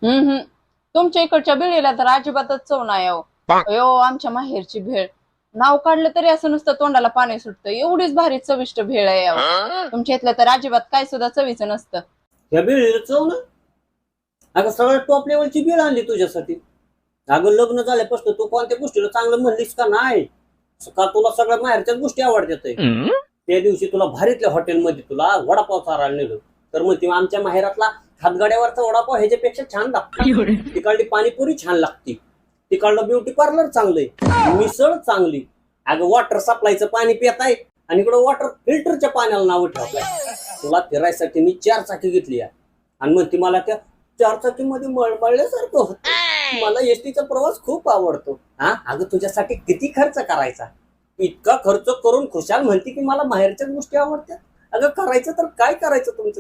हम्म. तुमच्या इकडच्या भेळीला तर अजिबातच चव नाही अहो. अयो आमच्या माहेरची भेळ नाव काढलं तरी असं नुसतं तोंडाला पाणी सुटतं, एवढीच भारी चविष्ट भेळ आहे अहो. तुमच्या इथलं तर अजिबात काय सुद्धा चवीचं नसतं. या बिळीला चव ना. अगं सगळ्यात टॉप लेवलची बिळ आणली तुझ्यासाठी. अगं लग्न झाल्यापासून तू कोणत्या गोष्टीला चांगलं म्हणलीस का नाही? का तुला सगळ्या माहेरच्याच गोष्टी आवडतात त्या दिवशी तुला भारीतल्या हॉटेलमध्ये तुला वडापाव चारायला नेलं, तर म्हणते आमच्या माहेरातला हातगाड्यावरचा वडापाव ह्याच्यापेक्षा छान लागतो, तिकडली पाणीपुरी छान लागते, तिकडलं ब्युटी पार्लर चांगलंय, मिसळ चांगली. अगं वॉटर सप्लायचं पाणी पिताय आणि इकडं वॉटर फिल्टरच्या पाण्याला नाव ठेवताय. तुला फिरायसाठी मी 4 चाकी घेतली आहे आणि म्हणते मला त्या 4 चाकी मध्ये मळमळल्यासारखं होतं. मला एसटीचा प्रवास खूप आवडतो. हा अगं तुझ्यासाठी किती खर्च करायचा? इतका खर्च करून खुशाल म्हणते की मला माहेरच्याच गोष्टी आवडतात. अगं करायचं तर काय करायचं तुमचं